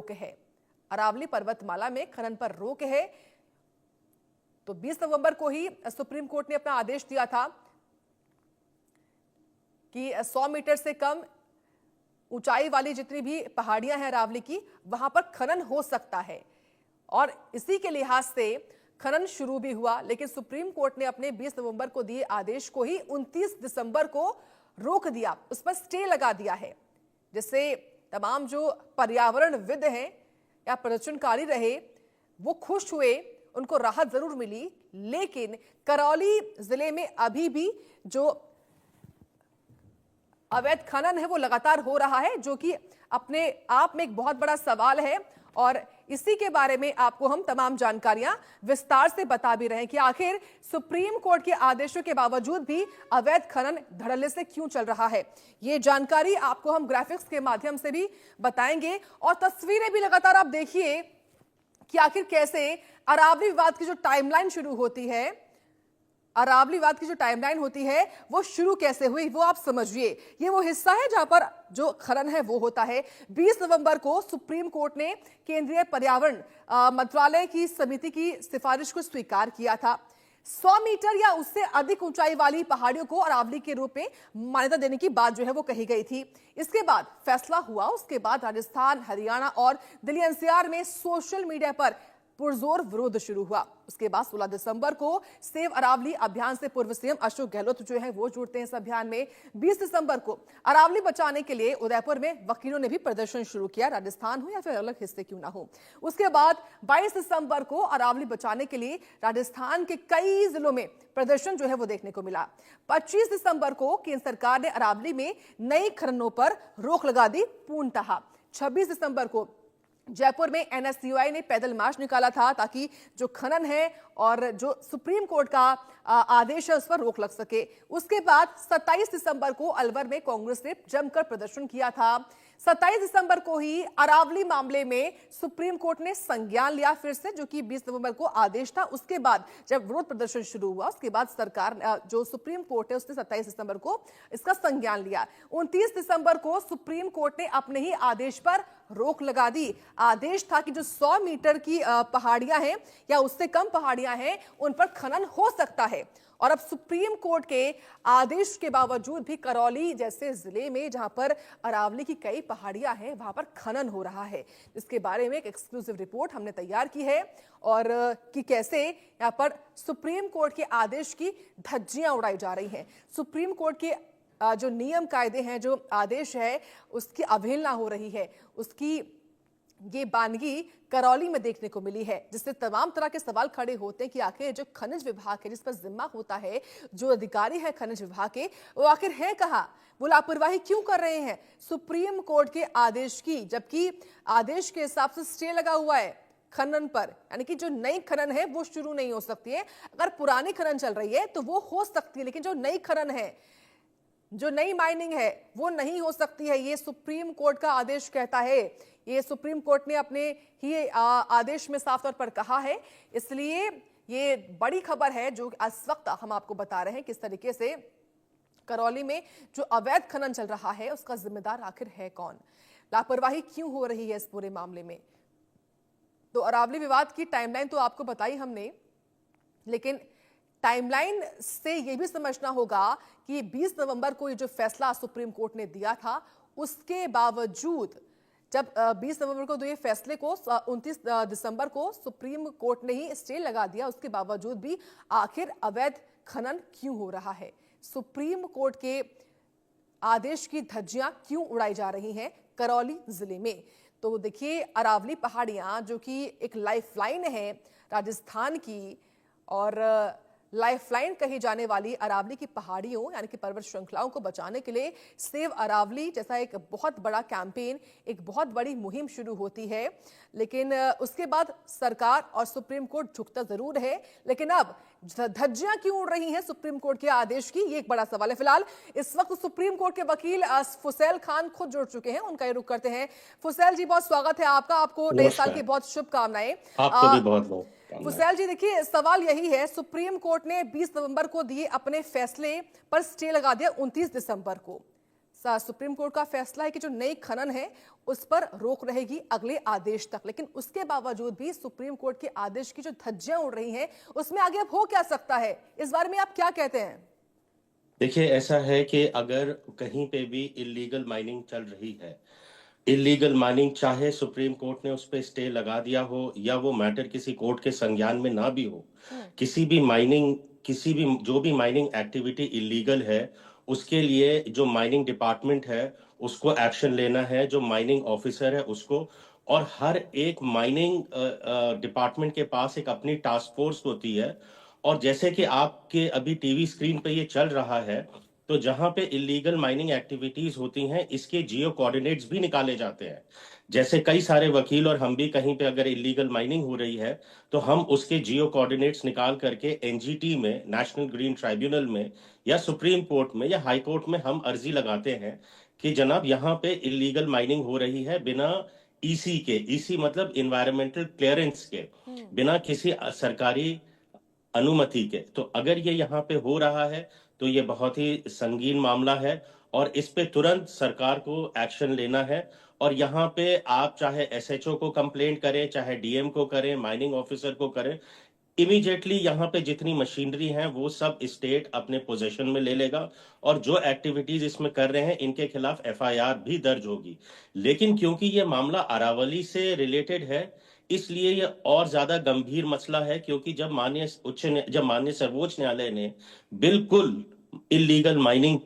रोक है, अरावली पर्वतमाला में खनन पर रोक है। तो 20 नवंबर को ही सुप्रीम कोर्ट ने अपना आदेश दिया था कि 100 मीटर से कम ऊंचाई वाली जितनी भी पहाड़ियां हैं अरावली की, वहां पर खनन हो सकता है और इसी के लिहाज से खनन शुरू भी हुआ। लेकिन सुप्रीम कोर्ट ने अपने 20 नवंबर को दिए आदेश को ही 29 दिसंबर को रोक दिया, उस पर स्टे लगा दिया है, जिससे तमाम जो पर्यावरणविद हैं या प्रदर्शनकारी रहे वो खुश हुए, उनको राहत जरूर मिली। लेकिन करौली जिले में अभी भी जो अवैध खनन है वो लगातार हो रहा है, जो कि अपने आप में एक बहुत बड़ा सवाल है और इसी के बारे में आपको हम तमाम जानकारियां विस्तार से बता भी रहे हैं कि आखिर सुप्रीम कोर्ट के आदेशों के बावजूद भी अवैध खनन धड़ल्ले से क्यों चल रहा है। ये जानकारी आपको हम ग्राफिक्स के माध्यम से भी बताएंगे और तस्वीरें भी लगातार आप देखिए कि आखिर कैसे अरावली विवाद की जो टाइमलाइन शुरू होती है, अरावली विवाद की जो टाइमलाइन होती है वो शुरू कैसे हुई वो आप समझिए। ये वो हिस्सा है जहां पर जो खनन है वो होता है। 20 नवंबर को सुप्रीम कोर्ट ने केंद्रीय पर्यावरण मंत्रालय की समिति की सिफारिश को स्वीकार किया था। 100 मीटर या उससे अधिक ऊंचाई वाली पहाड़ियों को अरावली के रूप में मान्यता देने की बात जो है वो कही गई थी। इसके बाद फैसला हुआ, उसके बाद राजस्थान, हरियाणा और दिल्ली एनसीआर में सोशल मीडिया पर पुरजोर विरोध शुरू हुआ। उसके बाद 16 दिसंबर को सेव अरावली अभियान से पूर्व सीएम अशोक गहलोत जो है वो जुड़ते हैं इस अभियान में। 20 दिसंबर को अरावली बचाने के लिए उदयपुर में वकीलों ने भी प्रदर्शन शुरू किया, राजस्थान हो या फिर अलग हिस्से क्यों ना हो। उसके बाद 22 दिसंबर को अरावली बचाने के लिए राजस्थान के कई जिलों में प्रदर्शन जो है वो देखने को मिला। 25 दिसंबर को केंद्र सरकार ने अरावली में नई खननों पर रोक लगा दी पूर्णतः। 26 दिसंबर को जयपुर में एनएसयूआई ने पैदल मार्च निकाला था ताकि जो खनन है और जो सुप्रीम कोर्ट का आदेश है उस पर रोक लग सके। उसके बाद 27 दिसंबर को अलवर में कांग्रेस ने जमकर प्रदर्शन किया था। 27 दिसंबर को ही अरावली मामले में सुप्रीम कोर्ट ने संज्ञान लिया फिर से, जो कि 20 नवंबर को आदेश था। उसके बाद जब विरोध प्रदर्शन शुरू हुआ उसके बाद सरकार जो सुप्रीम कोर्ट है उसने 27 दिसंबर को इसका संज्ञान लिया। 29 दिसंबर को सुप्रीम कोर्ट ने अपने ही आदेश पर रोक लगा दी। आदेश था कि जो 100 मीटर की पहाड़ियां हैं या उससे कम पहाड़ियां हैं उन पर खनन हो सकता है। और अब सुप्रीम कोर्ट के आदेश के बावजूद भी करौली जैसे जिले में जहां पर अरावली की कई पहाड़ियां हैं वहां पर खनन हो रहा है। इसके बारे में एक एक्सक्लूसिव रिपोर्ट हमने तैयार की है और कि कैसे यहां पर सुप्रीम कोर्ट के आदेश की धज्जियां उड़ाई जा रही हैं। सुप्रीम कोर्ट के जो नियम कायदे हैं, जो आदेश है उसकी अवहेलना हो रही है, उसकी ये बानगी करौली में देखने को मिली है, जिससे तमाम तरह के सवाल खड़े होते हैं कि आखिर जो खनिज विभाग है जिस पर जिम्मा होता है, जो अधिकारी है खनिज विभाग के, वो आखिर है कहां, वो लापरवाही क्यों कर रहे हैं सुप्रीम कोर्ट के आदेश की, जबकि आदेश के हिसाब से स्टे लगा हुआ है खनन पर, यानी कि जो नई खनन है वो शुरू नहीं हो सकती है। अगर पुरानी खनन चल रही है तो वो हो सकती है, लेकिन जो नई खनन है, जो नई माइनिंग है वो नहीं हो सकती है। ये सुप्रीम कोर्ट का आदेश कहता है, ये सुप्रीम कोर्ट ने अपने ही आदेश में साफ तौर पर कहा है। इसलिए ये बड़ी खबर है जो इस वक्त हम आपको बता रहे हैं किस तरीके से करौली में जो अवैध खनन चल रहा है उसका जिम्मेदार आखिर है कौन, लापरवाही क्यों हो रही है इस पूरे मामले में। तो अरावली विवाद की टाइमलाइन तो आपको बताई हमने, लेकिन टाइमलाइन से यह भी समझना होगा कि 20 नवंबर को ये जो फैसला सुप्रीम कोर्ट ने दिया था उसके बावजूद जब 20 नवंबर को ये फैसले को 29 दिसंबर को सुप्रीम कोर्ट ने ही स्टे लगा दिया, उसके बावजूद भी आखिर अवैध खनन क्यों हो रहा है, सुप्रीम कोर्ट के आदेश की धज्जियां क्यों उड़ाई जा रही हैं करौली जिले में। तो देखिए अरावली पहाड़ियां जो कि एक लाइफलाइन है राजस्थान की, और लाइफलाइन कही जाने वाली अरावली की पहाड़ियों यानी कि पर्वत श्रृंखलाओं को बचाने के लिए सेव अरावली जैसा एक बहुत बड़ा कैंपेन, एक बहुत बड़ी मुहिम शुरू होती है। लेकिन उसके बाद सरकार और सुप्रीम कोर्ट झुकता जरूर है, लेकिन अब धज्जियां क्यों उड़ रही हैं सुप्रीम कोर्ट के आदेश की, ये एक बड़ा सवाल है। फिलहाल इस वक्त सुप्रीम कोर्ट के वकील फुसैल खान खुद जुड़ चुके हैं, उनका ये रुख करते हैं। फुसैल जी बहुत स्वागत है आपका, आपको नए साल की बहुत शुभकामनाएं। आपको भी बहुत बहुत फुसैल जी देखिए सवाल यही है, सुप्रीम कोर्ट ने 20 नवंबर को दिए अपने फैसले पर स्टे लगा दिया 29 दिसंबर को, सुप्रीम कोर्ट का फैसला है कि जो नई खनन है उस पर रोक रहेगी अगले आदेश तक, लेकिन उसके बावजूद भी सुप्रीम कोर्ट के आदेश की जो धज्जियां उड़ रही हैं उसमें आगे अब हो क्या सकता है, इस बारे में आप क्या कहते हैं? देखिए, ऐसा है कि अगर कहीं पे भी इलीगल माइनिंग चल रही है, इलीगल माइनिंग चाहे सुप्रीम कोर्ट ने उस पे स्टे लगा दिया हो या वो मैटर किसी कोर्ट के संज्ञान में ना भी हो, किसी भी जो भी माइनिंग एक्टिविटी इलीगल है, उसके लिए जो माइनिंग डिपार्टमेंट है उसको एक्शन लेना है, जो माइनिंग ऑफिसर है उसको। और हर एक माइनिंग डिपार्टमेंट के पास एक अपनी टास्क फोर्स होती है। और जैसे कि आपके अभी टीवी स्क्रीन पे ये चल रहा है, तो जहां पे इलीगल माइनिंग एक्टिविटीज होती हैं इसके जियो कोऑर्डिनेट्स भी निकाले जाते हैं। जैसे कई सारे वकील और हम भी कहीं पे अगर इलीगल माइनिंग हो रही है तो हम उसके जियो कोऑर्डिनेट्स निकाल करके एनजीटी में, नेशनल ग्रीन ट्राइब्यूनल में, या सुप्रीम कोर्ट में या हाई कोर्ट में हम अर्जी लगाते हैं कि जनाब यहाँ पे इलीगल माइनिंग हो रही है बिना ईसी के, ईसी मतलब इन्वायरमेंटल क्लियरेंस के, बिना किसी सरकारी अनुमति के। तो अगर ये यहाँ पे हो रहा है तो ये बहुत ही संगीन मामला है और इस पे तुरंत सरकार को एक्शन लेना है। और यहाँ पे आप चाहे एसएचओ को कंप्लेंट करें, चाहे डीएम को करें, माइनिंग ऑफिसर को करें, इमीडिएटली यहाँ पे जितनी मशीनरी है वो सब स्टेट अपने पोजीशन में ले लेगा और जो एक्टिविटीज इसमें कर रहे हैं इनके खिलाफ एफआईआर भी दर्ज होगी। लेकिन क्योंकि ये मामला अरावली से रिलेटेड है, इसलिए ये और ज्यादा गंभीर मसला है, क्योंकि जब माननीय सर्वोच्च न्यायालय ने बिल्कुल इलीगल माइनिंग